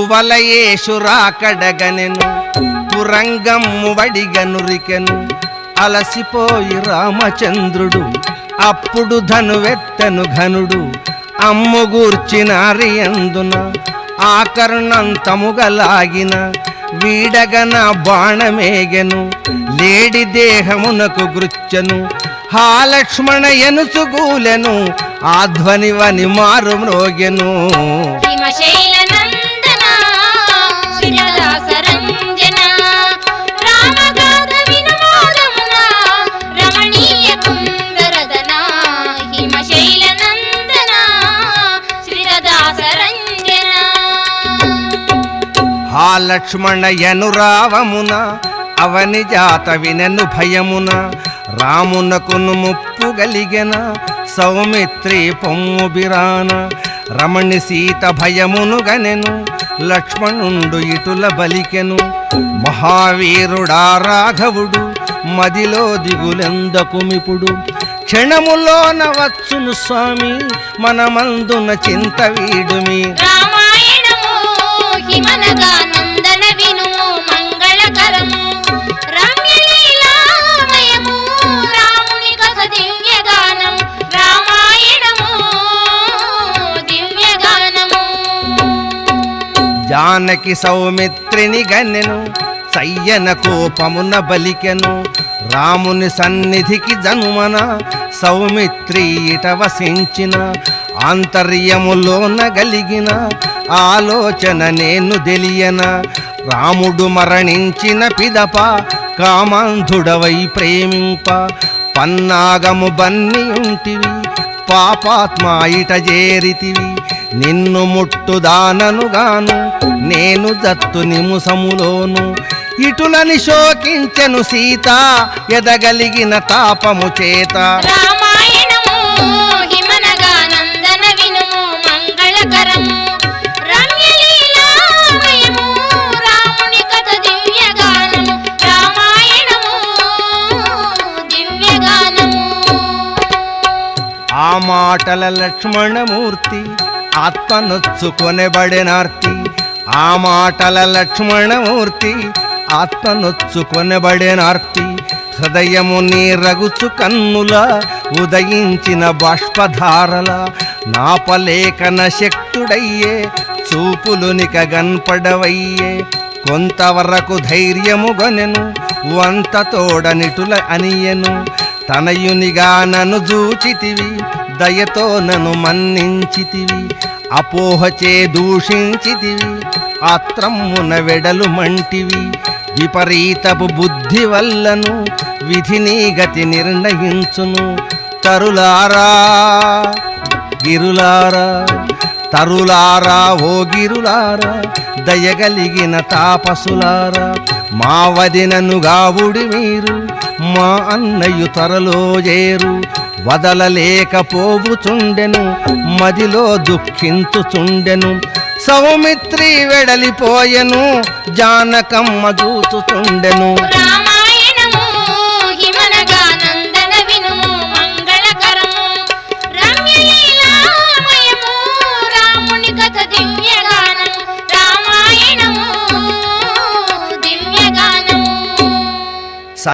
కువలయేషురాకడగనెను తురంగమ్ము వడిగనురికెను అలసిపోయి రామచంద్రుడు అప్పుడు ధనువెత్తను ఘనుడు అమ్ముగూర్చినారి అందున ఆకర్ణంతముగలాగిన వీడగన బాణమేగెను లేడి దేహమునకు గృచ్చను హా లక్ష్మణ ఎనుచుగూలెను ఆ ధ్వనివని మారు మ్రోగెను హా లక్ష్మణ ఎనురావమున అవని జాత వినెను భయమున రామునకును ముప్పు గలిగెన సౌమిత్రి పొమ్ము బిరాన రమణి సీత భయమును గనెను లక్ష్మణుండు ఇటుల బలికెను మహావీరుడా రాఘవుడు మదిలో దిగులెందకుమిపుడు క్షణములోన వచ్చును స్వామి మనమందున చింత వీడుమి నందన వినుము మంగళకరము రమ్యలీలామయము రాముని కథ దివ్యగానం రామాయణము దివ్యగానము జానకి సౌమిత్రిని గన్నెను సయ్యన కోపమున బలికెను రాముని సన్నిధికి జనుమన సౌమిత్రి ఇట వసించిన ఆంతర్యములోన గలిగిన ఆలోచన నేను తెలియన రాముడు మరణించిన పిదప కామాంధుడవై ప్రేమింప పన్నాగము బన్ని ఉంటివి పాపాత్మ ఇట చేరితివి నిన్ను ముట్టుదాననుగాను నేను దత్తు నిముసములోను ఇటులని శోకించెను సీత ఎదగలిగిన తాపము చేత రామాయణము హిమనగా నందన వినుము మంగళకరము రమ్యలీలామయము రాముని కథ దివ్యగానము రామాయణము దివ్యగానము ఆ మాటల లక్ష్మణమూర్తి ఆత్మనొచ్చుకొనెబడెనార్తి ఆ మాటల లక్ష్మణమూర్తి ఆత్మనొచ్చుకొనెబడెనార్తి హృదయము నీరగుచు కన్నుల ఉదయించిన బాష్పధారల నాపలేఖన శక్తుడయ్యే చూపులునిక గన్పడవయ్యే కొంతవరకు ధైర్యము గొనెను వంత తోడనిటుల అనియెను తనయునిగా నన్ను జూచితివి దయతో నన్ను మన్నించితివి అపోహచే దూషించితివి ఆత్రమ్మున వెడలు మంటివి విపరీతపు బుద్ధి వల్లను విధిని గతి నిర్ణయించును తరులారా గిరులారా తరులారా ఓ గిరులారా దయగలిగిన తాపసులారా మా వదినను గావుడి మీరు మా అన్నయ్య త్వరలో చేరు వదలలేకపోవుచుండెను మదిలో దుఃఖించుచుండెను సౌమిత్రి వెడలిపోయెను జానకమ్మ చూచుచుండెను రామ